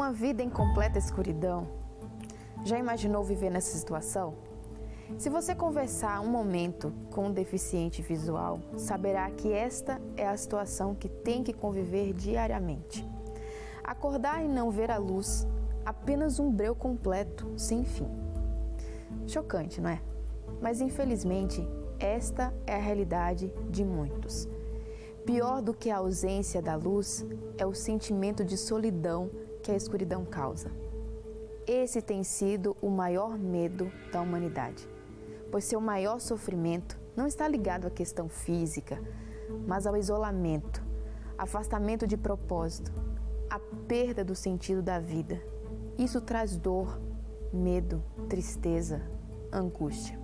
Uma vida em completa escuridão. Já imaginou viver nessa situação? Se você conversar um momento com um deficiente visual, saberá que esta é a situação que tem que conviver diariamente. Acordar e não ver a luz, apenas um breu completo, sem fim. Chocante, não é? Mas infelizmente, esta é a realidade de muitos. Pior do que a ausência da luz é o sentimento de solidão que a escuridão causa. Esse tem sido o maior medo da humanidade, pois seu maior sofrimento não está ligado à questão física, mas ao isolamento, afastamento de propósito, a perda do sentido da vida. Isso traz dor, medo, tristeza, angústia.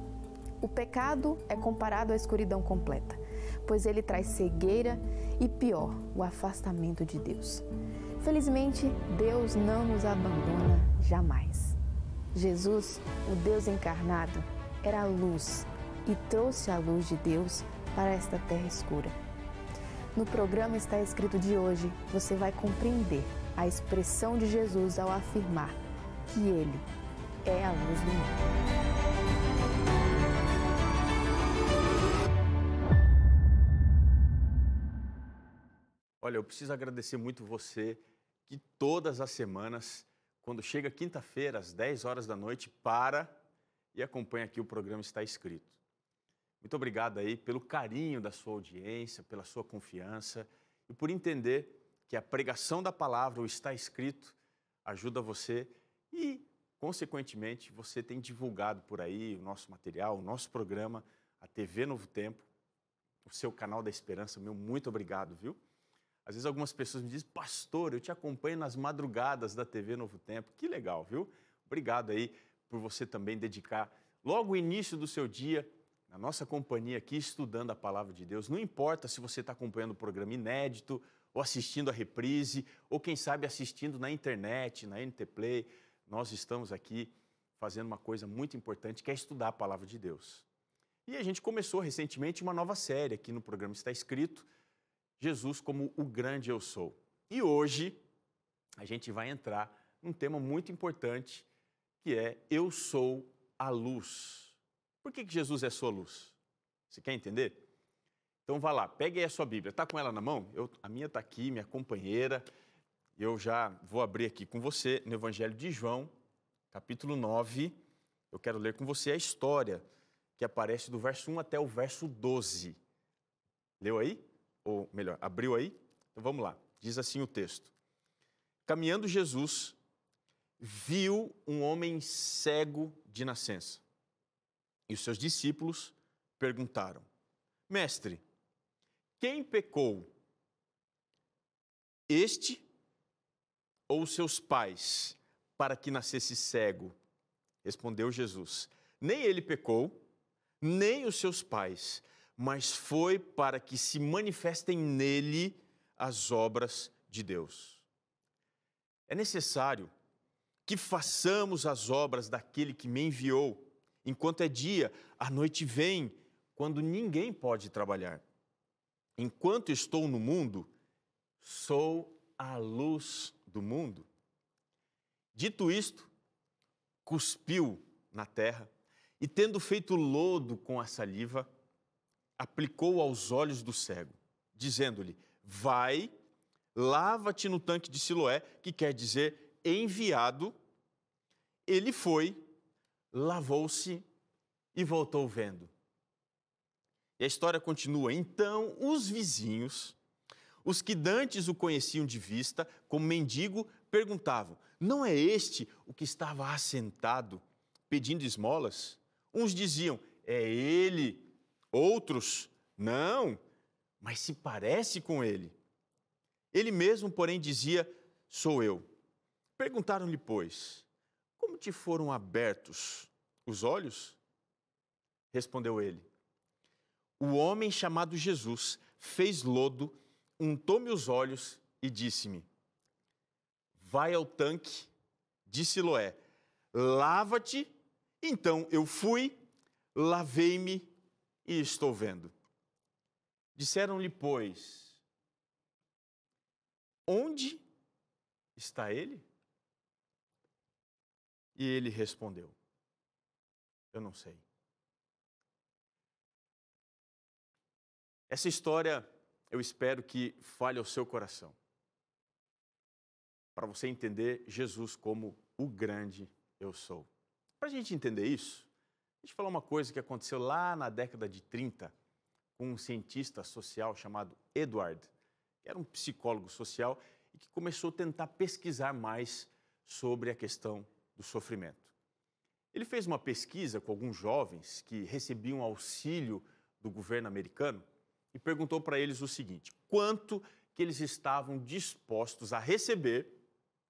O pecado é comparado à escuridão completa, pois ele traz cegueira e, pior, o afastamento de Deus. Felizmente, Deus não nos abandona jamais. Jesus, o Deus encarnado, era a luz e trouxe a luz de Deus para esta terra escura. No programa Está Escrito de hoje, você vai compreender a expressão de Jesus ao afirmar que Ele é a luz do mundo. Olha, eu preciso agradecer muito você que todas as semanas, quando chega quinta-feira, às 10 horas da noite, para e acompanha aqui o programa Está Escrito. Muito obrigado aí pelo carinho da sua audiência, pela sua confiança e por entender que a pregação da palavra, o Está Escrito, ajuda você e, consequentemente, você tem divulgado por aí o nosso material, o nosso programa, a TV Novo Tempo, o seu canal da Esperança. Meu muito obrigado, viu? Às vezes algumas pessoas me dizem, pastor, eu te acompanho nas madrugadas da TV Novo Tempo. Que legal, viu? Obrigado aí por você também dedicar logo o início do seu dia na nossa companhia aqui, estudando a Palavra de Deus. Não importa se você está acompanhando o programa inédito, ou assistindo a reprise, ou quem sabe assistindo na internet, na NT Play. Nós estamos aqui fazendo uma coisa muito importante, que é estudar a Palavra de Deus. E a gente começou recentemente uma nova série aqui no programa Está Escrito, Jesus como o grande eu sou. E hoje a gente vai entrar num tema muito importante, que é eu sou a luz. Por que Jesus é sua luz? Você quer entender? Então vá lá, pegue aí a sua Bíblia. Está com ela na mão? A minha está aqui, minha companheira. Eu já vou abrir aqui com você no Evangelho de João, capítulo 9. Eu quero ler com você a história que aparece do verso 1 até o verso 12. Leu aí? Ou melhor, abriu aí? Então vamos lá. Diz assim o texto. Caminhando Jesus, viu um homem cego de nascença. E os seus discípulos perguntaram, Mestre, quem pecou? Este ou seus pais, para que nascesse cego? Respondeu Jesus, nem ele pecou, nem os seus pais, mas foi para que se manifestem nele as obras de Deus. É necessário que façamos as obras daquele que me enviou. Enquanto é dia, a noite vem, quando ninguém pode trabalhar. Enquanto estou no mundo, sou a luz do mundo. Dito isto, cuspiu na terra e, tendo feito lodo com a saliva, aplicou aos olhos do cego, dizendo-lhe, vai, lava-te no tanque de Siloé, que quer dizer enviado. Ele foi, lavou-se e voltou vendo. E a história continua. Então, os vizinhos, os que dantes o conheciam de vista, como mendigo, perguntavam, não é este o que estava assentado, pedindo esmolas? Uns diziam, é ele. Outros, não, mas se parece com ele. Ele mesmo, porém, dizia, sou eu. Perguntaram-lhe, pois, como te foram abertos os olhos? Respondeu ele, o homem chamado Jesus fez lodo, untou-me os olhos e disse-me, vai ao tanque de Siloé, lava-te. Então eu fui, lavei-me e estou vendo. Disseram-lhe, pois, onde está ele? E ele respondeu: eu não sei. Essa história, eu espero que fale ao seu coração, para você entender Jesus como o grande eu sou. Para a gente entender isso, deixa eu falar uma coisa que aconteceu lá na década de 30, com um cientista social chamado Edward, que era um psicólogo social e que começou a tentar pesquisar mais sobre a questão do sofrimento. Ele fez uma pesquisa com alguns jovens que recebiam auxílio do governo americano e perguntou para eles o seguinte: quanto que eles estavam dispostos a receber,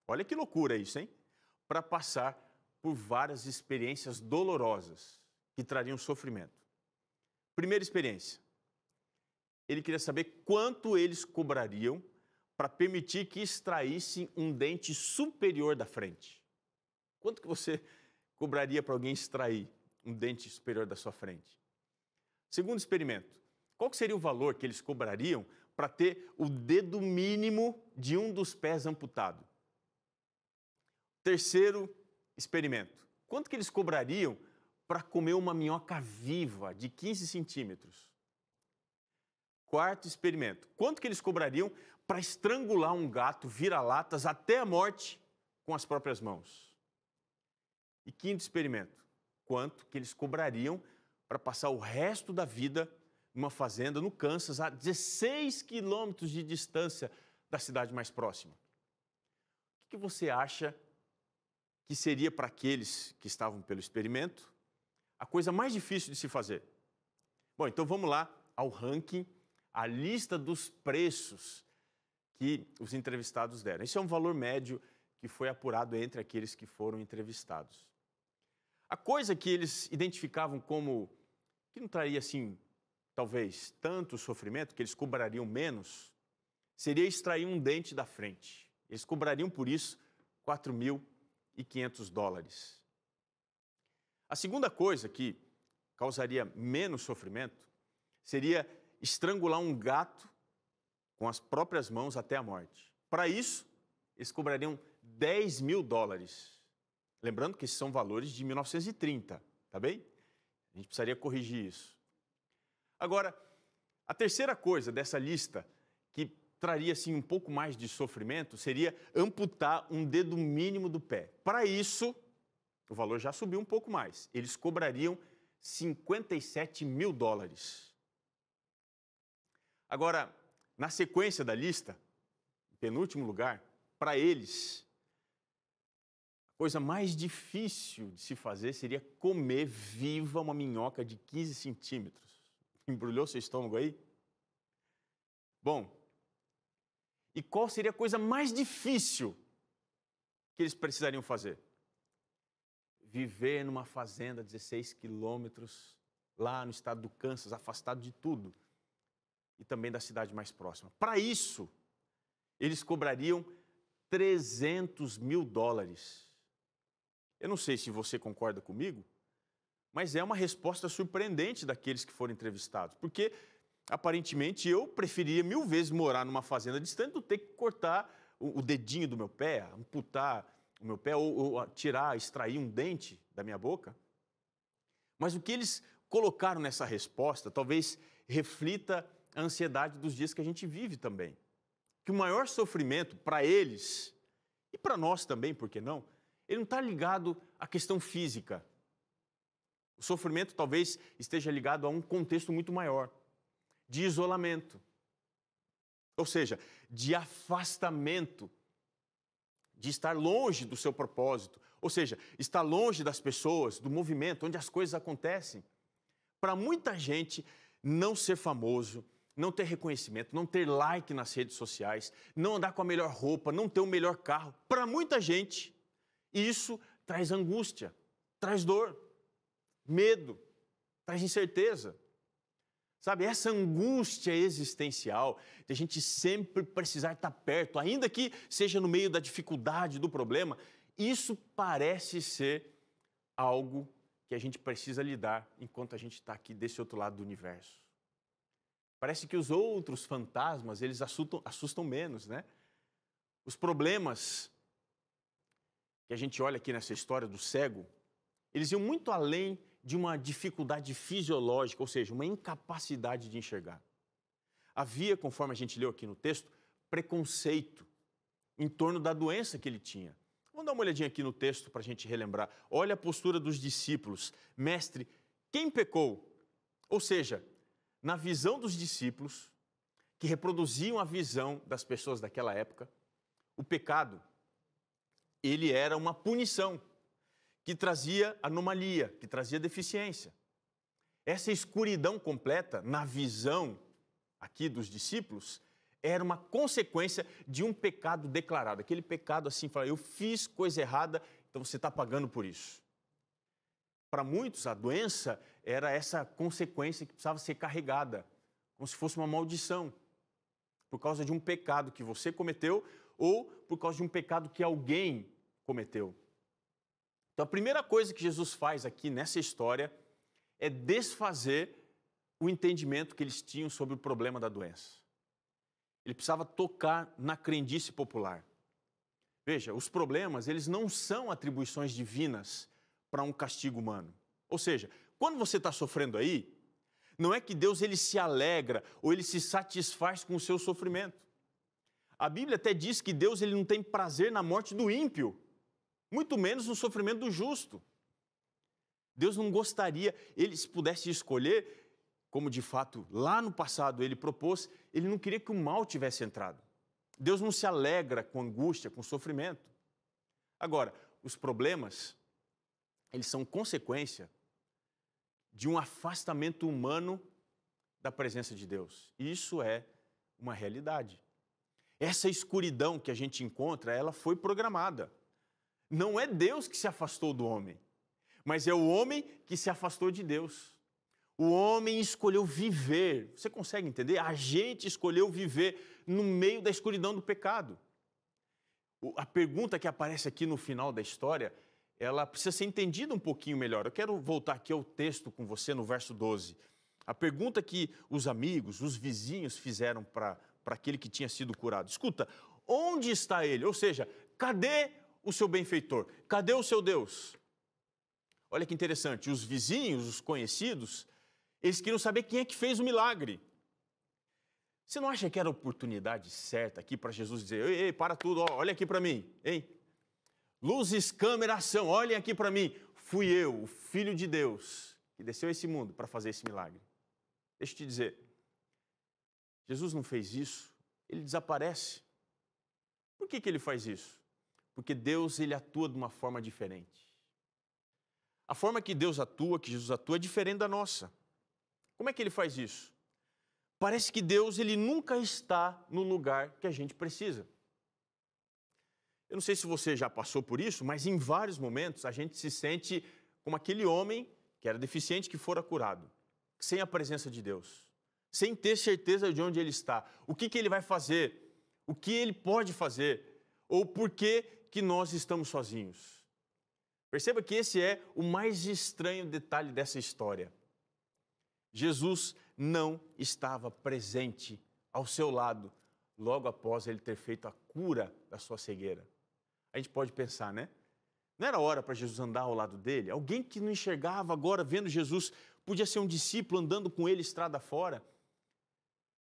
olha que loucura isso, hein? Para passar por várias experiências dolorosas que trariam sofrimento. Primeira experiência, ele queria saber quanto eles cobrariam para permitir que extraíssem um dente superior da frente. Quanto que você cobraria para alguém extrair um dente superior da sua frente? Segundo experimento, qual que seria o valor que eles cobrariam para ter o dedo mínimo de um dos pés amputado? Terceiro experimento, quanto que eles cobrariam para comer uma minhoca viva de 15 centímetros? Quarto experimento, quanto que eles cobrariam para estrangular um gato vira-latas até a morte com as próprias mãos? E quinto experimento, quanto que eles cobrariam para passar o resto da vida numa fazenda no Kansas, a 16 quilômetros de distância da cidade mais próxima? O que você acha que seria para aqueles que estavam pelo experimento a coisa mais difícil de se fazer? Bom, então vamos lá ao ranking, a lista dos preços que os entrevistados deram. Esse é um valor médio que foi apurado entre aqueles que foram entrevistados. A coisa que eles identificavam como que não traria, assim, talvez tanto sofrimento, que eles cobrariam menos, seria extrair um dente da frente. Eles cobrariam por isso $4.500. A segunda coisa que causaria menos sofrimento seria estrangular um gato com as próprias mãos até a morte. Para isso, eles cobrariam $10.000. Lembrando que esses são valores de 1930, tá bem? A gente precisaria corrigir isso. Agora, a terceira coisa dessa lista que traria assim um pouco mais de sofrimento seria amputar um dedo mínimo do pé. Para isso, o valor já subiu um pouco mais. Eles cobrariam $57.000. Agora, na sequência da lista, em penúltimo lugar, para eles, a coisa mais difícil de se fazer seria comer viva uma minhoca de 15 centímetros. Embrulhou seu estômago aí? Bom, e qual seria a coisa mais difícil que eles precisariam fazer? Viver numa fazenda a 16 quilômetros, lá no estado do Kansas, afastado de tudo, e também da cidade mais próxima. Para isso, eles cobrariam $300.000. Eu não sei se você concorda comigo, mas é uma resposta surpreendente daqueles que foram entrevistados, porque aparentemente eu preferiria 1000 vezes morar numa fazenda distante do que ter que cortar o dedinho do meu pé, amputar o meu pé ou tirar, extrair um dente da minha boca. Mas o que eles colocaram nessa resposta talvez reflita a ansiedade dos dias que a gente vive também. Que o maior sofrimento para eles, e para nós também, por que não, ele não está ligado à questão física. O sofrimento talvez esteja ligado a um contexto muito maior, de isolamento. Ou seja, de afastamento, de estar longe do seu propósito. Ou seja, estar longe das pessoas, do movimento, onde as coisas acontecem. Para muita gente, não ser famoso, não ter reconhecimento, não ter like nas redes sociais, não andar com a melhor roupa, não ter o melhor carro, para muita gente, isso traz angústia, traz dor, medo, traz incerteza. Sabe, essa angústia existencial de a gente sempre precisar estar perto, ainda que seja no meio da dificuldade, do problema, isso parece ser algo que a gente precisa lidar enquanto a gente está aqui desse outro lado do universo. Parece que os outros fantasmas, eles assustam menos, né? Os problemas que a gente olha aqui nessa história do cego, eles iam muito além de uma dificuldade fisiológica, ou seja, uma incapacidade de enxergar. Havia, conforme a gente leu aqui no texto, preconceito em torno da doença que ele tinha. Vamos dar uma olhadinha aqui no texto para a gente relembrar. Olha a postura dos discípulos. Mestre, quem pecou? Ou seja, na visão dos discípulos, que reproduziam a visão das pessoas daquela época, o pecado, ele era uma punição que trazia anomalia, que trazia deficiência. Essa escuridão completa, na visão aqui dos discípulos, era uma consequência de um pecado declarado. Aquele pecado assim, fala, eu fiz coisa errada, então você está pagando por isso. Para muitos, a doença era essa consequência que precisava ser carregada, como se fosse uma maldição, por causa de um pecado que você cometeu ou por causa de um pecado que alguém cometeu. Então, a primeira coisa que Jesus faz aqui nessa história é desfazer o entendimento que eles tinham sobre o problema da doença. Ele precisava tocar na crendice popular. Veja, os problemas, eles não são atribuições divinas para um castigo humano. Ou seja, quando você está sofrendo aí, não é que Deus ele se alegra ou ele se satisfaz com o seu sofrimento. A Bíblia até diz que Deus ele não tem prazer na morte do ímpio, muito menos no sofrimento do justo. Deus não gostaria, ele se pudesse escolher, como de fato lá no passado ele propôs, ele não queria que o mal tivesse entrado. Deus não se alegra com angústia, com sofrimento. Agora, os problemas, eles são consequência de um afastamento humano da presença de Deus. Isso é uma realidade. Essa escuridão que a gente encontra, ela foi programada. Não é Deus que se afastou do homem, mas é o homem que se afastou de Deus. O homem escolheu viver. Você consegue entender? A gente escolheu viver no meio da escuridão do pecado. A pergunta que aparece aqui no final da história, ela precisa ser entendida um pouquinho melhor. Eu quero voltar aqui ao texto com você no verso 12. A pergunta que os amigos, os vizinhos fizeram para aquele que tinha sido curado. Escuta, onde está ele? Ou seja, cadê o seu benfeitor? Cadê o seu Deus? Olha que interessante, os vizinhos, os conhecidos, eles queriam saber quem é que fez o milagre. Você não acha que era a oportunidade certa aqui para Jesus dizer, ei, para tudo, olha aqui para mim, hein? Luzes, câmera, ação, olhem aqui para mim. Fui eu, o Filho de Deus, que desceu a esse mundo para fazer esse milagre. Deixa eu te dizer, Jesus não fez isso, ele desaparece. Por que ele faz isso? Porque Deus ele atua de uma forma diferente. A forma que Deus atua, que Jesus atua, é diferente da nossa. Como é que ele faz isso? Parece que Deus ele nunca está no lugar que a gente precisa. Eu não sei se você já passou por isso, mas em vários momentos a gente se sente como aquele homem que era deficiente que fora curado, sem a presença de Deus, sem ter certeza de onde ele está, o que ele vai fazer, o que ele pode fazer, ou por que nós estamos sozinhos. Perceba que esse é o mais estranho detalhe dessa história. Jesus não estava presente ao seu lado logo após ele ter feito a cura da sua cegueira. A gente pode pensar, né? Não era hora para Jesus andar ao lado dele? Alguém que não enxergava agora, vendo Jesus, podia ser um discípulo andando com ele estrada fora.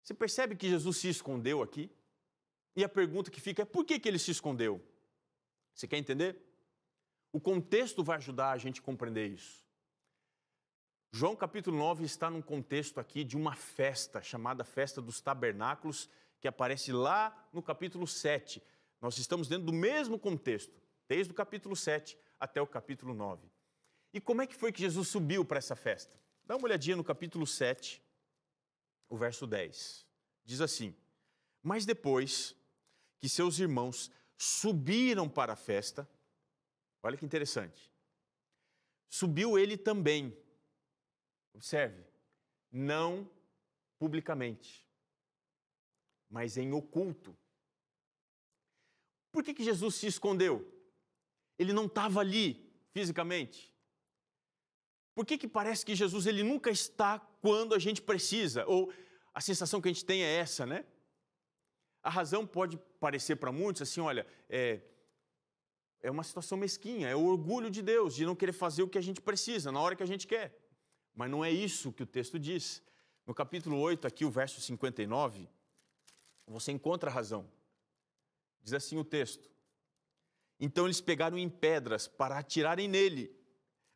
Você percebe que Jesus se escondeu aqui? E a pergunta que fica é, por que ele se escondeu? Você quer entender? O contexto vai ajudar a gente a compreender isso. João capítulo 9 está num contexto aqui de uma festa, chamada Festa dos Tabernáculos, que aparece lá no capítulo 7. Nós estamos dentro do mesmo contexto, desde o capítulo 7 até o capítulo 9. E como é que foi que Jesus subiu para essa festa? Dá uma olhadinha no capítulo 7, o verso 10. Diz assim, mas depois que seus irmãos subiram para a festa, olha que interessante, subiu ele também. Observe, não publicamente, mas em oculto. Por que Jesus se escondeu? Ele não estava ali fisicamente. Por que parece que Jesus ele nunca está quando a gente precisa? Ou a sensação que a gente tem é essa, né? A razão pode parecer para muitos assim, olha, É uma situação mesquinha, é o orgulho de Deus, de não querer fazer o que a gente precisa, na hora que a gente quer. Mas não é isso que o texto diz. No capítulo 8, aqui o verso 59, você encontra a razão. Diz assim o texto: então eles pegaram em pedras para atirarem nele,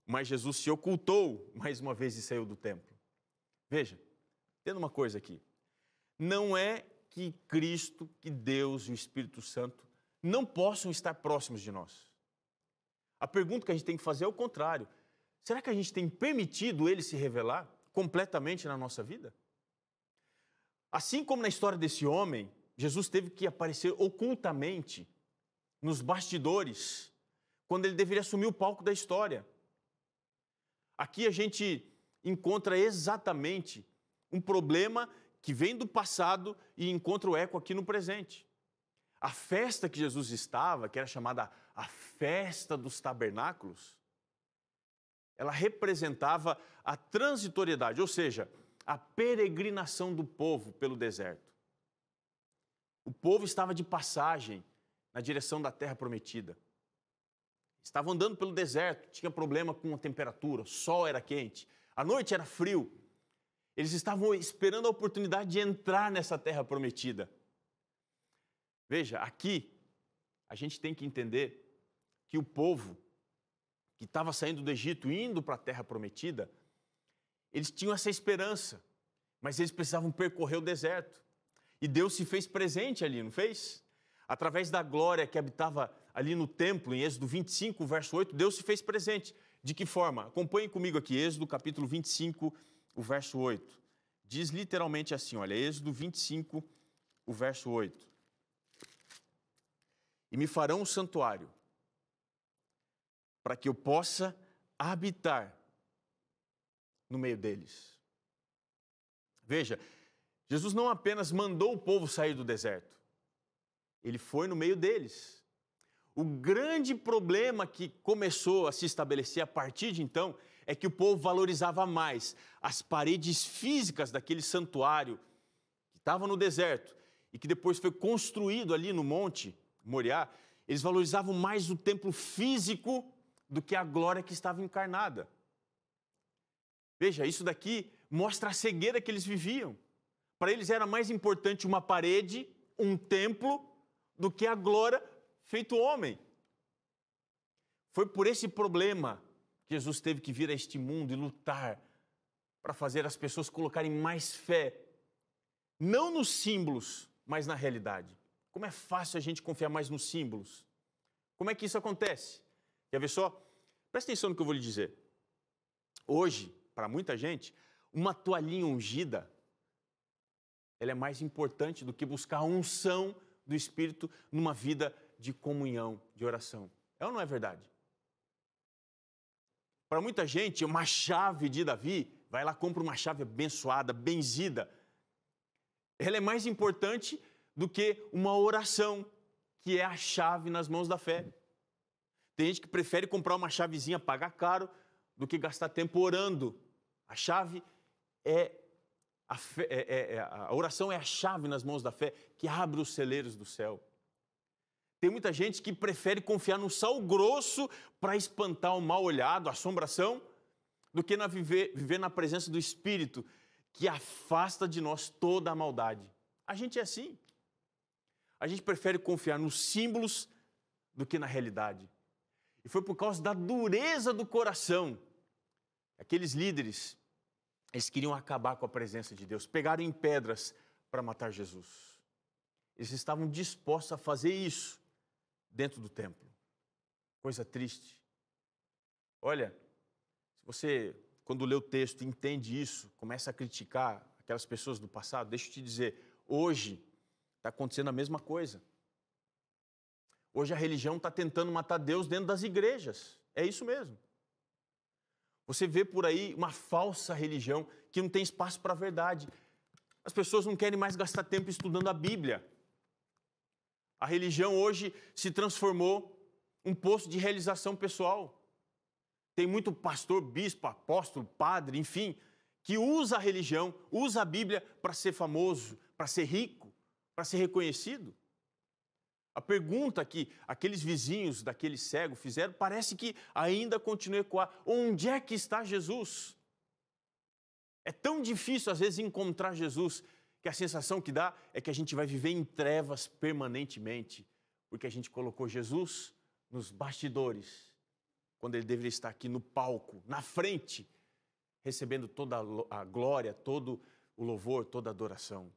mas Jesus se ocultou mais uma vez e saiu do templo. Veja, tendo uma coisa aqui, não é que Cristo, que Deus e o Espírito Santo não possam estar próximos de nós. A pergunta que a gente tem que fazer é o contrário. Será que a gente tem permitido ele se revelar completamente na nossa vida? Assim como na história desse homem, Jesus teve que aparecer ocultamente nos bastidores, quando ele deveria assumir o palco da história. Aqui a gente encontra exatamente um problema que vem do passado e encontra o eco aqui no presente. A festa que Jesus estava, que era chamada a festa dos tabernáculos, ela representava a transitoriedade, ou seja, a peregrinação do povo pelo deserto. O povo estava de passagem na direção da terra prometida. Estavam andando pelo deserto, tinha problema com a temperatura, o sol era quente, a noite era frio. Eles estavam esperando a oportunidade de entrar nessa terra prometida. Veja, aqui a gente tem que entender que o povo que estava saindo do Egito, indo para a terra prometida, eles tinham essa esperança, mas eles precisavam percorrer o deserto. E Deus se fez presente ali, não fez? Através da glória que habitava ali no templo, em Êxodo 25, verso 8, Deus se fez presente. De que forma? Acompanhem comigo aqui, Êxodo capítulo 25, o verso 8. Diz literalmente assim, olha, Êxodo 25, o verso 8. E me farão um santuário, para que eu possa habitar no meio deles. Veja, Jesus não apenas mandou o povo sair do deserto, ele foi no meio deles. O grande problema que começou a se estabelecer a partir de então é que o povo valorizava mais as paredes físicas daquele santuário que estava no deserto e que depois foi construído ali no Monte Moriá. Eles valorizavam mais o templo físico do que a glória que estava encarnada. Veja, isso daqui mostra a cegueira que eles viviam. Para eles era mais importante uma parede, um templo, do que a glória feito homem. Foi por esse problema que Jesus teve que vir a este mundo e lutar para fazer as pessoas colocarem mais fé, não nos símbolos, mas na realidade. Como é fácil a gente confiar mais nos símbolos. Como é que isso acontece? Quer ver só? Presta atenção no que eu vou lhe dizer. Hoje, para muita gente, uma toalhinha ungida, ela é mais importante do que buscar a unção do Espírito numa vida de comunhão, de oração. É ou não é verdade? Para muita gente, uma chave de Davi, vai lá, compra uma chave abençoada, benzida. Ela é mais importante do que uma oração, que é a chave nas mãos da fé. Tem gente que prefere comprar uma chavezinha, pagar caro, do que gastar tempo orando. A chave a oração é a chave nas mãos da fé, que abre os celeiros do céu. Tem muita gente que prefere confiar no sal grosso para espantar o mal olhado, a assombração, do que viver na presença do Espírito, que afasta de nós toda a maldade. A gente é assim. A gente prefere confiar nos símbolos do que na realidade. E foi por causa da dureza do coração. Aqueles líderes, eles queriam acabar com a presença de Deus, pegaram em pedras para matar Jesus. Eles estavam dispostos a fazer isso dentro do templo. Coisa triste. Olha, se você, quando lê o texto, entende isso, começa a criticar aquelas pessoas do passado, deixa eu te dizer, hoje está acontecendo a mesma coisa. Hoje a religião está tentando matar Deus dentro das igrejas. É isso mesmo. Você vê por aí uma falsa religião que não tem espaço para a verdade. As pessoas não querem mais gastar tempo estudando a Bíblia. A religião hoje se transformou um posto de realização pessoal. Tem muito pastor, bispo, apóstolo, padre, enfim, que usa a religião, usa a Bíblia para ser famoso, para ser rico, para ser reconhecido. A pergunta que aqueles vizinhos daquele cego fizeram parece que ainda continua a ecoar. Onde é que está Jesus? É tão difícil, às vezes, encontrar Jesus, que a sensação que dá é que a gente vai viver em trevas permanentemente, porque a gente colocou Jesus nos bastidores, quando ele deveria estar aqui no palco, na frente, recebendo toda a glória, todo o louvor, toda a adoração.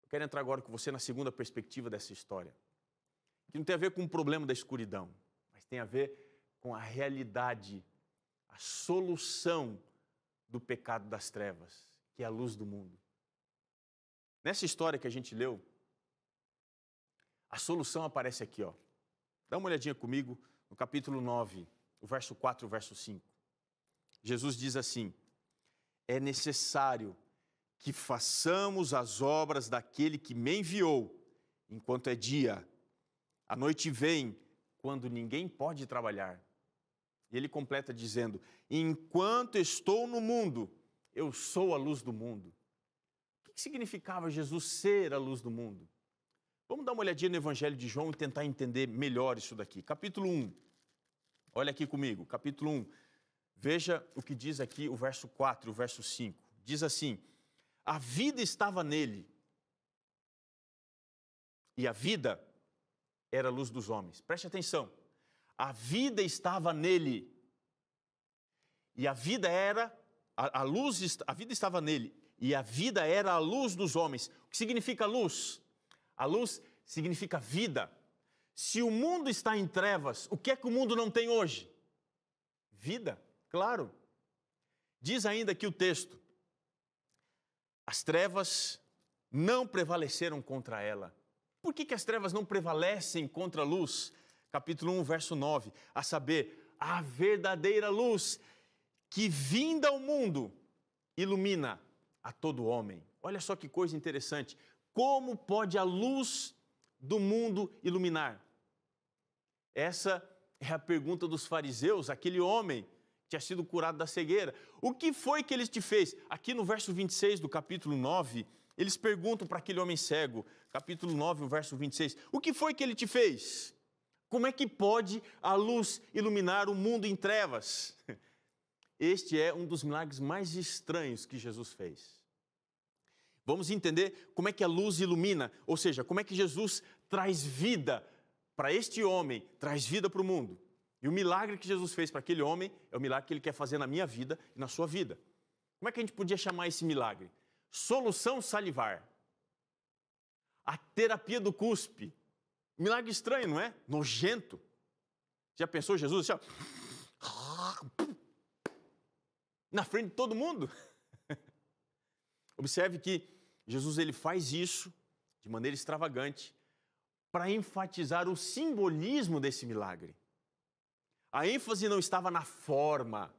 Eu quero entrar agora com você na segunda perspectiva dessa história, que não tem a ver com o problema da escuridão, mas tem a ver com a realidade, a solução do pecado das trevas, que é a luz do mundo. Nessa história que a gente leu, a solução aparece aqui, ó. Dá uma olhadinha comigo no capítulo 9, o verso 4 e o verso 5. Jesus diz assim: é necessário que façamos as obras daquele que me enviou, enquanto é dia. A noite vem, quando ninguém pode trabalhar. E ele completa dizendo: enquanto estou no mundo, eu sou a luz do mundo. O que significava Jesus ser a luz do mundo? Vamos dar uma olhadinha no Evangelho de João e tentar entender melhor isso daqui. Capítulo 1. Olha aqui comigo, capítulo 1. Veja o que diz aqui o verso 4 e o verso 5. Diz assim: a vida estava nele, e a vida era a luz dos homens. Preste atenção. A vida estava nele, e a vida era, a vida estava nele, e a vida era a luz dos homens. O que significa luz? A luz significa vida. Se o mundo está em trevas, o que é que o mundo não tem hoje? Vida, claro. Diz ainda aqui o texto: as trevas não prevaleceram contra ela. Por que as trevas não prevalecem contra a luz? Capítulo 1, verso 9, a saber, a verdadeira luz que vinda ao mundo ilumina a todo homem. Olha só que coisa interessante. Como pode a luz do mundo iluminar? Essa é a pergunta dos fariseus, aquele homem que tinha sido curado da cegueira. O que foi que ele te fez? Aqui no verso 26 do capítulo 9, eles perguntam para aquele homem cego, capítulo 9, o verso 26, o que foi que ele te fez? Como é que pode a luz iluminar o mundo em trevas? Este é um dos milagres mais estranhos que Jesus fez. Vamos entender como é que a luz ilumina, ou seja, como é que Jesus traz vida para este homem, traz vida para o mundo. E o milagre que Jesus fez para aquele homem é o milagre que ele quer fazer na minha vida e na sua vida. Como é que a gente podia chamar esse milagre? Solução salivar. A terapia do cuspe. Milagre estranho, não é? Nojento. Já pensou Jesus assim, ó, na frente de todo mundo? Observe que Jesus ele faz isso de maneira extravagante para enfatizar o simbolismo desse milagre. A ênfase não estava na forma,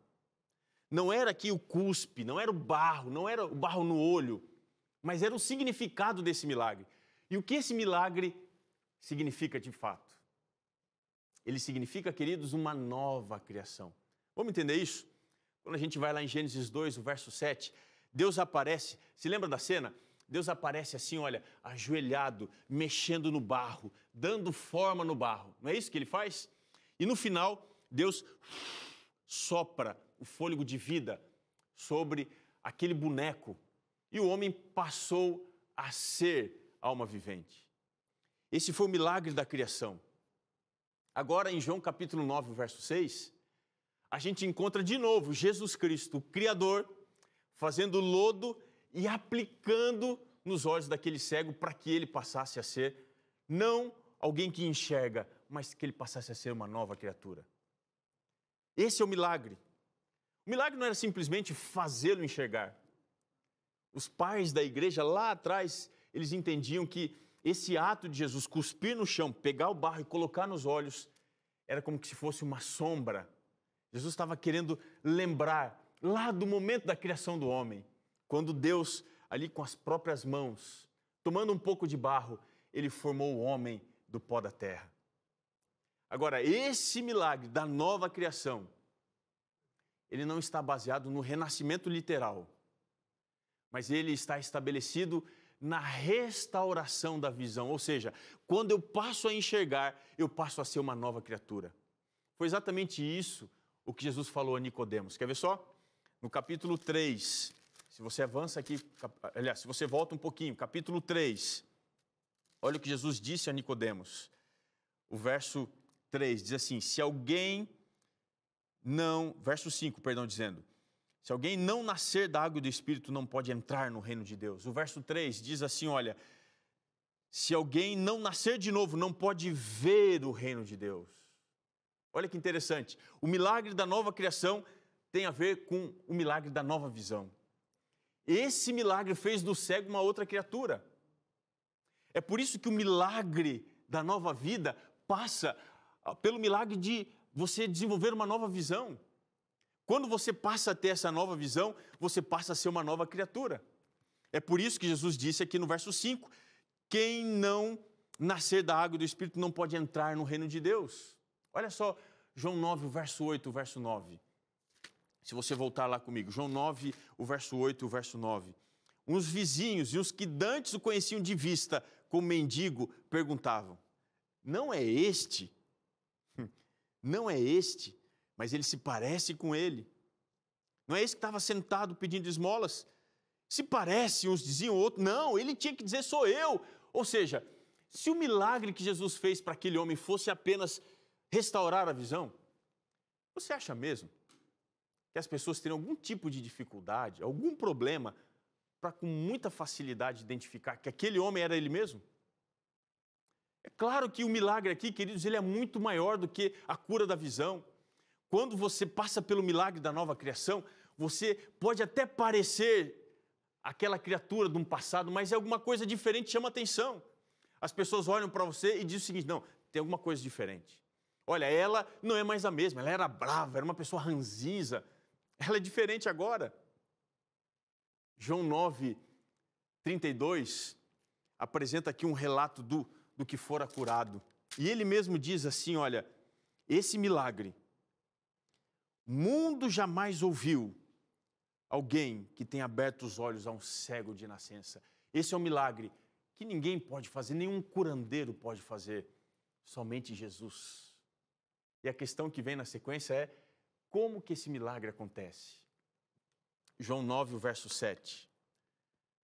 não era aqui o cuspe, não era o barro no olho, mas era o significado desse milagre. E o que esse milagre significa de fato? Ele significa, queridos, uma nova criação. Vamos entender isso? Quando a gente vai lá em Gênesis 2, o verso 7, Deus aparece, se lembra da cena? Deus aparece assim, olha, ajoelhado, mexendo no barro, dando forma no barro. Não é isso que ele faz? E no final, Deus sopra o fôlego de vida sobre aquele boneco. E o homem passou a ser alma vivente. Esse foi o milagre da criação. Agora, em João capítulo 9, verso 6, a gente encontra de novo Jesus Cristo, o Criador, fazendo lodo e aplicando nos olhos daquele cego para que ele passasse a ser, não alguém que enxerga, mas que ele passasse a ser uma nova criatura. Esse é o milagre. O milagre não era simplesmente fazê-lo enxergar. Os pais da igreja lá atrás, eles entendiam que esse ato de Jesus cuspir no chão, pegar o barro e colocar nos olhos, era como se fosse uma sombra. Jesus estava querendo lembrar lá do momento da criação do homem, quando Deus, ali com as próprias mãos, tomando um pouco de barro, ele formou o homem do pó da terra. Agora, esse milagre da nova criação, ele não está baseado no renascimento literal, mas ele está estabelecido na restauração da visão. Ou seja, quando eu passo a enxergar, eu passo a ser uma nova criatura. Foi exatamente isso o que Jesus falou a Nicodemos. Quer ver só? No capítulo 3, se você avança aqui, aliás, se você volta um pouquinho, capítulo 3, olha o que Jesus disse a Nicodemos. O verso 3 diz assim, verso 5, perdão, dizendo, se alguém não nascer da água e do Espírito, não pode entrar no reino de Deus. O verso 3 diz assim, olha, se alguém não nascer de novo, não pode ver o reino de Deus. Olha que interessante, o milagre da nova criação tem a ver com o milagre da nova visão. Esse milagre fez do cego uma outra criatura. É por isso que o milagre da nova vida passa pelo milagre de você desenvolver uma nova visão. Quando você passa a ter essa nova visão, você passa a ser uma nova criatura. É por isso que Jesus disse aqui no verso 5, quem não nascer da água e do Espírito não pode entrar no reino de Deus. Olha só, João 9, o verso 8, o verso 9. Se você voltar lá comigo, João 9, o verso 8, o verso 9. Uns vizinhos e os que dantes o conheciam de vista, como mendigo, perguntavam, não é este, mas ele se parece com ele. Não é esse que estava sentado pedindo esmolas? Se parece, uns diziam, outros, não, ele tinha que dizer, sou eu. Ou seja, se o milagre que Jesus fez para aquele homem fosse apenas restaurar a visão, você acha mesmo que as pessoas teriam algum tipo de dificuldade, algum problema, para com muita facilidade identificar que aquele homem era ele mesmo? É claro que o milagre aqui, queridos, ele é muito maior do que a cura da visão. Quando você passa pelo milagre da nova criação, você pode até parecer aquela criatura de um passado, mas é alguma coisa diferente, chama atenção. As pessoas olham para você e dizem o seguinte, não, tem alguma coisa diferente. Olha, ela não é mais a mesma, ela era brava, era uma pessoa ranzinza, ela é diferente agora. João 9, 32, apresenta aqui um relato do que fora curado. E ele mesmo diz assim, olha, esse milagre, mundo jamais ouviu alguém que tenha aberto os olhos a um cego de nascença. Esse é um milagre que ninguém pode fazer, nenhum curandeiro pode fazer, somente Jesus. E a questão que vem na sequência é, como que esse milagre acontece? João 9, o verso 7.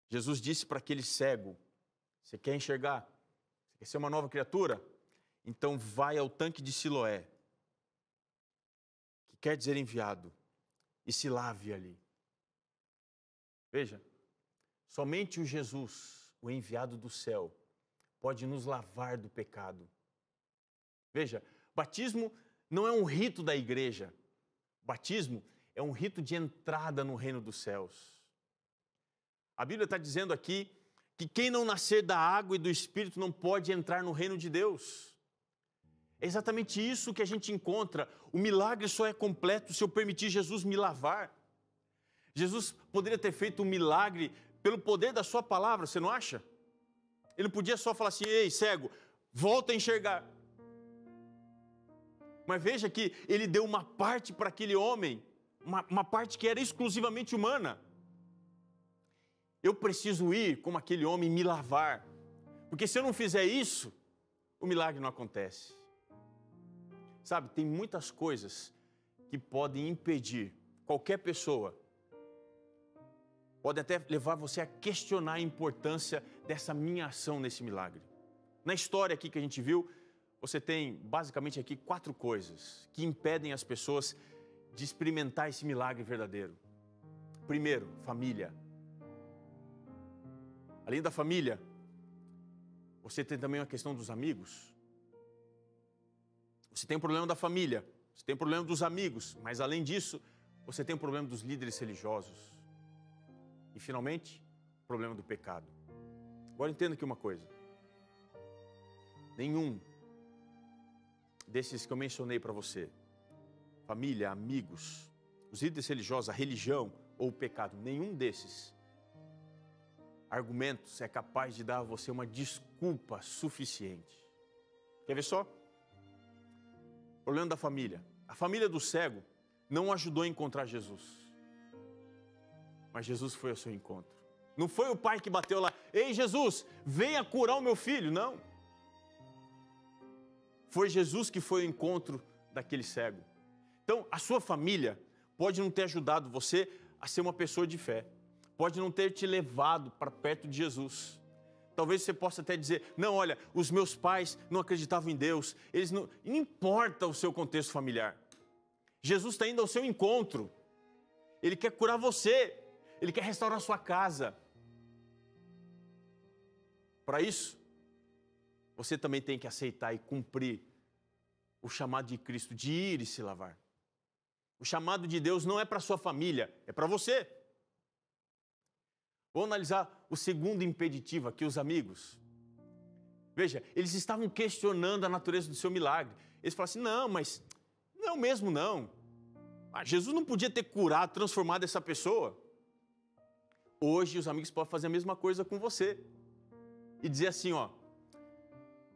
Jesus disse para aquele cego, você quer enxergar? Você quer ser uma nova criatura? Então vai ao tanque de Siloé, que quer dizer enviado, e se lave ali. Veja, somente o Jesus, o enviado do céu, pode nos lavar do pecado. Veja, batismo não é um rito da igreja. Batismo é um rito de entrada no reino dos céus. A Bíblia está dizendo aqui que quem não nascer da água e do Espírito não pode entrar no reino de Deus. É exatamente isso que a gente encontra. O milagre só é completo se eu permitir Jesus me lavar. Jesus poderia ter feito um milagre pelo poder da sua palavra, você não acha? Ele podia só falar assim, ei, cego, volta a enxergar. Mas veja que ele deu uma parte para aquele homem, uma parte que era exclusivamente humana. Eu preciso ir como aquele homem me lavar, porque se eu não fizer isso, o milagre não acontece. Sabe, tem muitas coisas que podem impedir qualquer pessoa, podem até levar você a questionar a importância dessa minha ação nesse milagre. Na história aqui que a gente viu, você tem basicamente aqui 4 coisas que impedem as pessoas de experimentar esse milagre verdadeiro. Primeiro, família. Além da família, você tem também a questão dos amigos. Você tem o problema da família, você tem o problema dos amigos, mas além disso, você tem o problema dos líderes religiosos. E finalmente, o problema do pecado. Agora entenda aqui uma coisa. Nenhum desses que eu mencionei para você, família, amigos, os líderes religiosos, a religião ou o pecado, nenhum desses argumentos é capaz de dar a você uma desculpa suficiente. Quer ver só? O problema da família. A família do cego não ajudou a encontrar Jesus. Mas Jesus foi ao seu encontro. Não foi o pai que bateu lá, ei Jesus, venha curar o meu filho, não. Foi Jesus que foi ao encontro daquele cego. Então, a sua família pode não ter ajudado você a ser uma pessoa de fé. Pode não ter te levado para perto de Jesus. Talvez você possa até dizer, não, olha, os meus pais não acreditavam em Deus. Não importa o seu contexto familiar. Jesus está indo ao seu encontro. Ele quer curar você. Ele quer restaurar a sua casa. Para isso, você também tem que aceitar e cumprir o chamado de Cristo de ir e se lavar. O chamado de Deus não é para a sua família, é para você. Vou analisar o segundo impeditivo aqui, os amigos. Veja, eles estavam questionando a natureza do seu milagre. Eles falaram assim, não, mas não mesmo não. Jesus não podia ter curado, transformado essa pessoa. Hoje os amigos podem fazer a mesma coisa com você. E dizer assim, ó,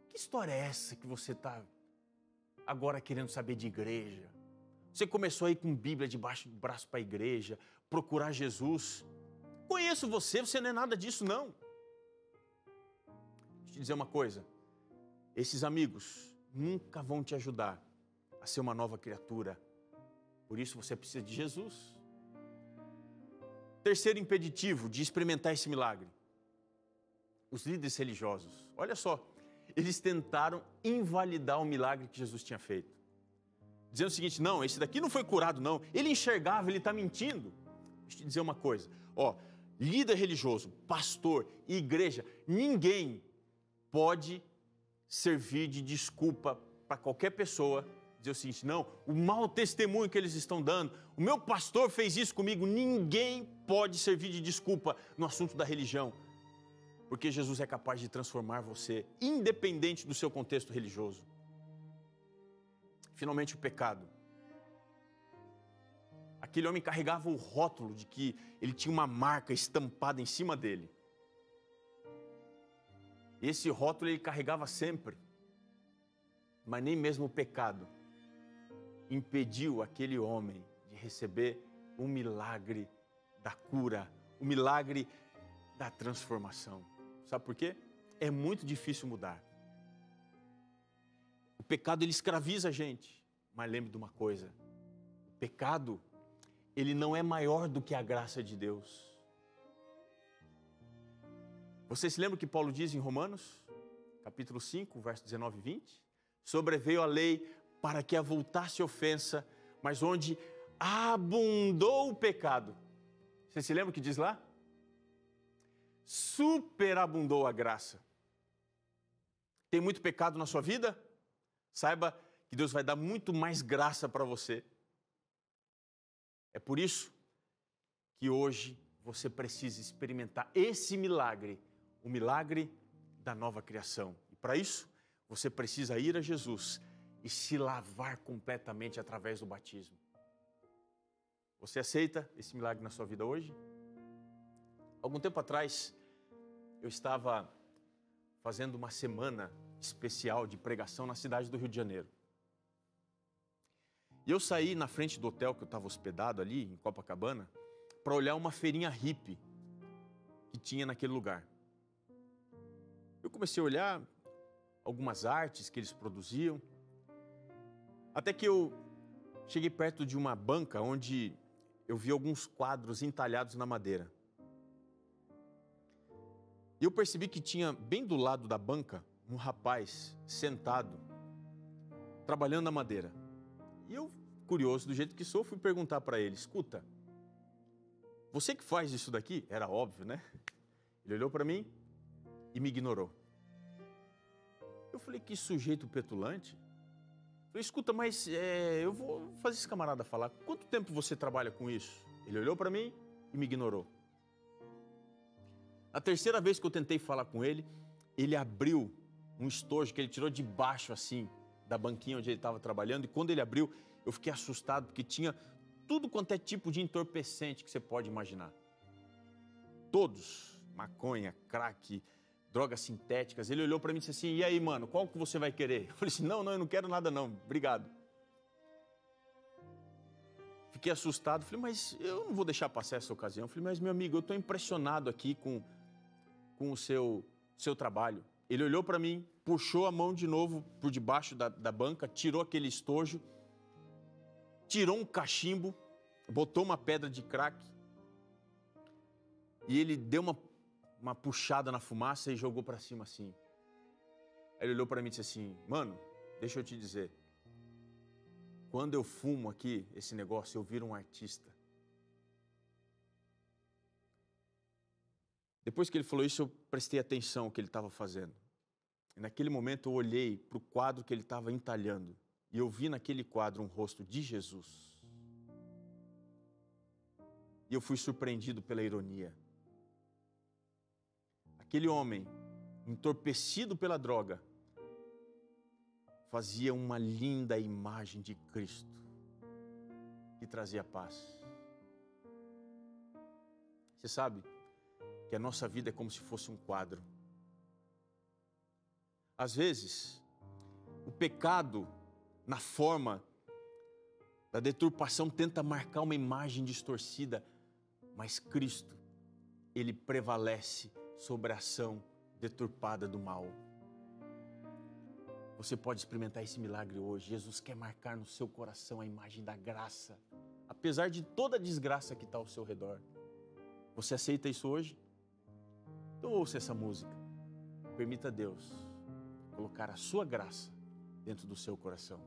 que história é essa que você está agora querendo saber de igreja? Você começou aí com Bíblia debaixo do braço para a igreja, procurar Jesus. Conheço você, você não é nada disso não. Deixa eu te dizer uma coisa, esses amigos nunca vão te ajudar a ser uma nova criatura. Por isso você precisa de Jesus. Terceiro impeditivo de experimentar esse milagre. Os líderes religiosos, olha só, eles tentaram invalidar o milagre que Jesus tinha feito. Dizendo o seguinte, não, esse daqui não foi curado não, ele enxergava, ele está mentindo. Deixa eu te dizer uma coisa, ó, líder religioso, pastor, igreja, ninguém pode servir de desculpa para qualquer pessoa, dizer o seguinte, não, o mau testemunho que eles estão dando, o meu pastor fez isso comigo, ninguém pode servir de desculpa no assunto da religião. Porque Jesus é capaz de transformar você, independente do seu contexto religioso. Finalmente, o pecado. Aquele homem carregava o rótulo de que ele tinha uma marca estampada em cima dele. E esse rótulo ele carregava sempre. Mas nem mesmo o pecado impediu aquele homem de receber um milagre da cura, um milagre da transformação. Sabe por quê? É muito difícil mudar. O pecado, ele escraviza a gente. Mas lembre de uma coisa. O pecado, ele não é maior do que a graça de Deus. Você se lembra o que Paulo diz em Romanos? Capítulo 5, verso 19 e 20? Sobreveio a lei para que avultasse ofensa, mas onde abundou o pecado. Você se lembra o que diz lá? Superabundou a graça. Tem muito pecado na sua vida? Saiba que Deus vai dar muito mais graça para você. É por isso que hoje você precisa experimentar esse milagre, o milagre da nova criação. E para isso, você precisa ir a Jesus e se lavar completamente através do batismo. Você aceita esse milagre na sua vida hoje? Algum tempo atrás, eu estava fazendo uma semana especial de pregação na cidade do Rio de Janeiro. E eu saí na frente do hotel que eu estava hospedado ali, em Copacabana, para olhar uma feirinha hippie que tinha naquele lugar. Eu comecei a olhar algumas artes que eles produziam, até que eu cheguei perto de uma banca onde eu vi alguns quadros entalhados na madeira. E eu percebi que tinha bem do lado da banca um rapaz sentado, trabalhando na madeira. E eu, curioso do jeito que sou, fui perguntar para ele, escuta, você que faz isso daqui? Era óbvio, né? Ele olhou para mim e me ignorou. Eu falei, que sujeito petulante. Eu falei, escuta, mas eu vou fazer esse camarada falar. Quanto tempo você trabalha com isso? Ele olhou para mim e me ignorou. A terceira vez que eu tentei falar com ele, ele abriu um estojo que ele tirou de baixo, assim, da banquinha onde ele estava trabalhando. E quando ele abriu, eu fiquei assustado, porque tinha tudo quanto é tipo de entorpecente que você pode imaginar. Todos, maconha, crack, drogas sintéticas. Ele olhou para mim e disse assim, e aí, mano, qual que você vai querer? Eu falei assim, não, eu não quero nada não, obrigado. Fiquei assustado, falei, mas eu não vou deixar passar essa ocasião. Falei, mas meu amigo, eu estou impressionado aqui com o seu trabalho. Ele olhou para mim, puxou a mão de novo por debaixo da banca, tirou aquele estojo, tirou um cachimbo, botou uma pedra de crack e ele deu uma puxada na fumaça e jogou para cima assim. Aí ele olhou para mim e disse assim, mano, deixa eu te dizer, quando eu fumo aqui esse negócio, eu viro um artista. Depois que ele falou isso, eu prestei atenção no que ele estava fazendo. E naquele momento eu olhei para o quadro que ele estava entalhando e eu vi naquele quadro um rosto de Jesus. E eu fui surpreendido pela ironia. Aquele homem, entorpecido pela droga, fazia uma linda imagem de Cristo que trazia paz. Você sabe que a nossa vida é como se fosse um quadro. Às vezes, o pecado, na forma da deturpação, tenta marcar uma imagem distorcida, mas Cristo, Ele prevalece sobre a ação deturpada do mal. Você pode experimentar esse milagre hoje. Jesus quer marcar no seu coração a imagem da graça, apesar de toda a desgraça que está ao seu redor. Você aceita isso hoje? Então ouça essa música. Permita a Deus colocar a sua graça dentro do seu coração.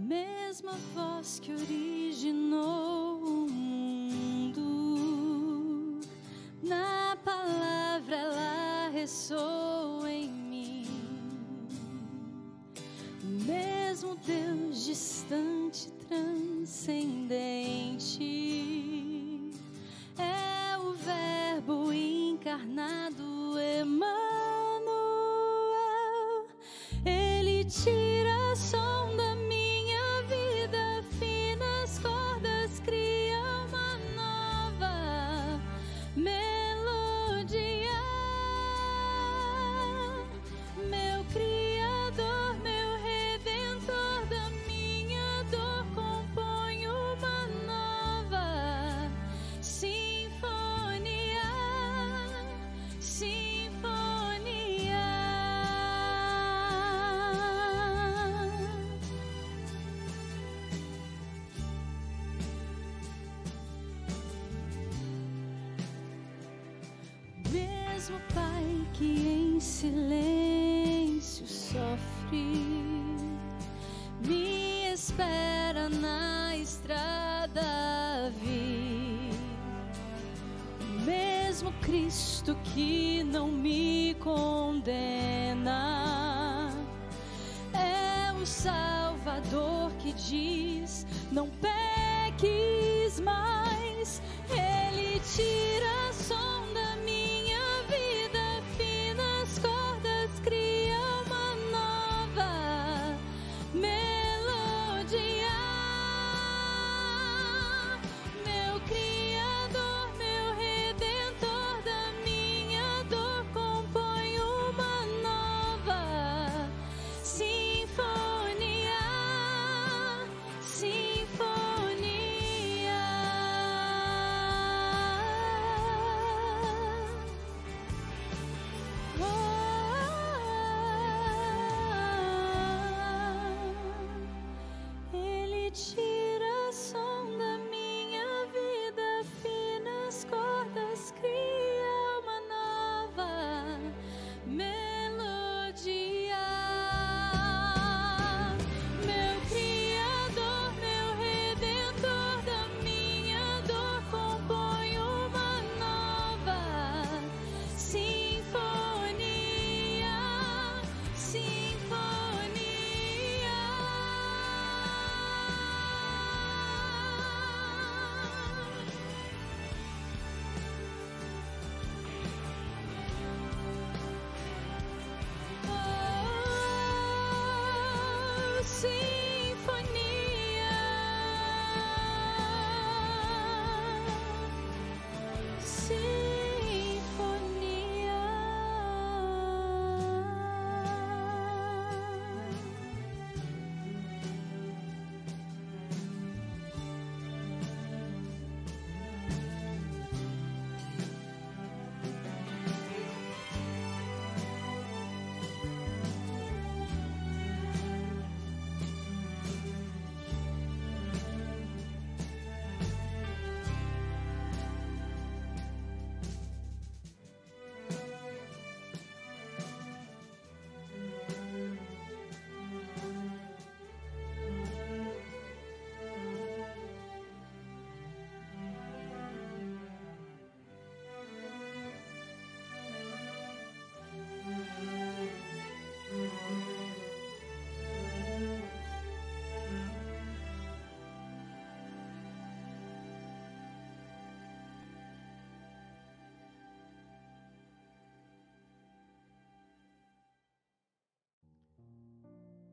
Mesma voz que originou o mundo, na palavra ela ressoa em mim. O mesmo Deus distante, transcendente, é o Verbo encarnado, Emmanuel. Ele tira a som da mesmo Pai que em silêncio sofre, me espera na estrada vi. O mesmo Cristo que não me condena, é o Salvador que diz, não peques mais. Ele tira a som da minha vida, finas cordas cria uma nova melodia. Meu Criador, meu Redentor, da minha dor compõe uma nova sinfonia, sinfonia. Ele tira a som da minha vida, finas cordas cria uma nova melodia. Meu Criador,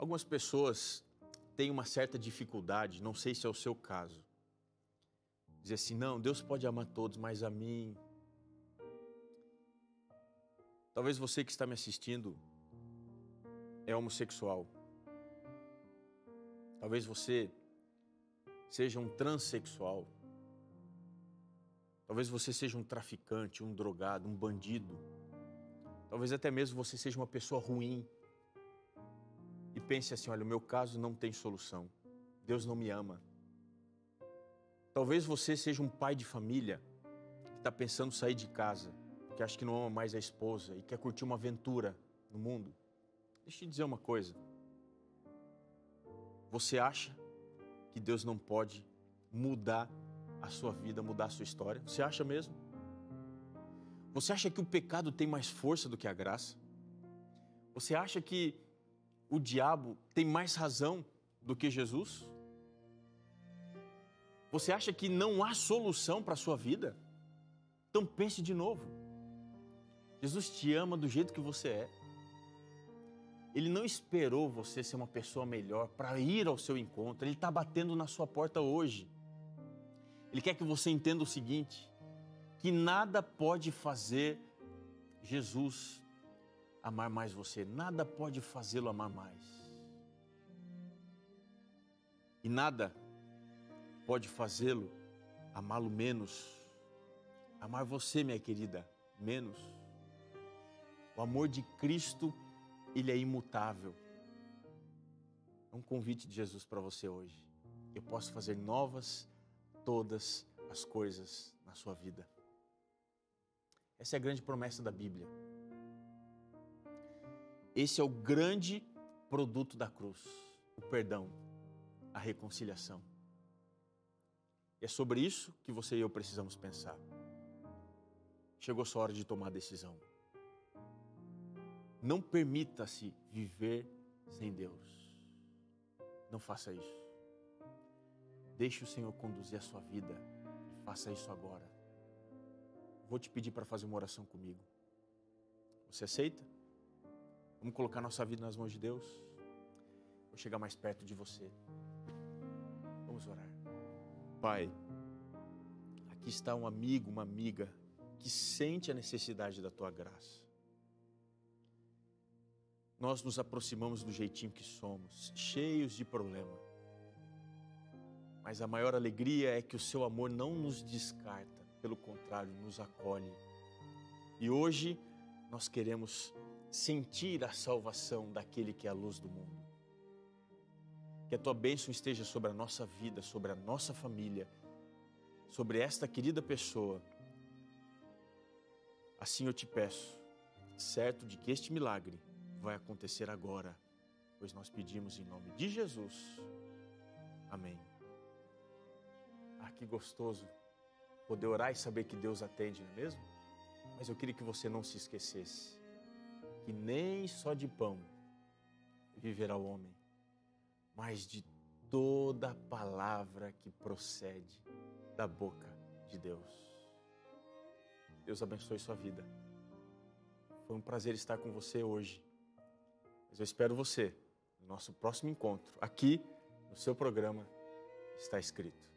Algumas pessoas têm uma certa dificuldade, não sei se é o seu caso, dizer assim, não, Deus pode amar todos, mas a mim... Talvez você que está me assistindo é homossexual. Talvez você seja um transexual. Talvez você seja um traficante, um drogado, um bandido. Talvez até mesmo você seja uma pessoa ruim. E pense assim, olha, o meu caso não tem solução. Deus não me ama. Talvez você seja um pai de família que está pensando em sair de casa, que acha que não ama mais a esposa e quer curtir uma aventura no mundo. Deixa eu te dizer uma coisa. Você acha que Deus não pode mudar a sua vida, mudar a sua história? Você acha mesmo? Você acha que o pecado tem mais força do que a graça? Você acha que o diabo tem mais razão do que Jesus? Você acha que não há solução para a sua vida? Então pense de novo. Jesus te ama do jeito que você é. Ele não esperou você ser uma pessoa melhor para ir ao seu encontro. Ele está batendo na sua porta hoje. Ele quer que você entenda o seguinte, que nada pode fazer Jesus amar mais você. Nada pode fazê-lo amar mais. E nada pode fazê-lo amá-lo menos. Amar você, minha querida, menos. O amor de Cristo, ele é imutável. É um convite de Jesus para você hoje. Eu posso fazer novas todas as coisas na sua vida. Essa é a grande promessa da Bíblia. Esse é o grande produto da cruz, o perdão, a reconciliação. E é sobre isso que você e eu precisamos pensar. Chegou sua hora de tomar a decisão. Não permita-se viver sem Deus. Não faça isso. Deixe o Senhor conduzir a sua vida e faça isso agora. Vou te pedir para fazer uma oração comigo. Você aceita? Vamos colocar nossa vida nas mãos de Deus? Vou chegar mais perto de você. Vamos orar. Pai, aqui está um amigo, uma amiga que sente a necessidade da Tua graça. Nós nos aproximamos do jeitinho que somos, cheios de problema. Mas a maior alegria é que o Seu amor não nos descarta, pelo contrário, nos acolhe. E hoje nós queremos sentir a salvação daquele que é a luz do mundo. Que a Tua bênção esteja sobre a nossa vida, sobre a nossa família, sobre esta querida pessoa. Assim eu te peço, certo de que este milagre vai acontecer agora, pois nós pedimos em nome de Jesus. Amém. Ah, que gostoso poder orar e saber que Deus atende, não é mesmo? Mas eu queria que você não se esquecesse que nem só de pão viverá o homem, mas de toda palavra que procede da boca de Deus. Deus abençoe sua vida. Foi um prazer estar com você hoje. Mas eu espero você no nosso próximo encontro, aqui no seu programa Está Escrito.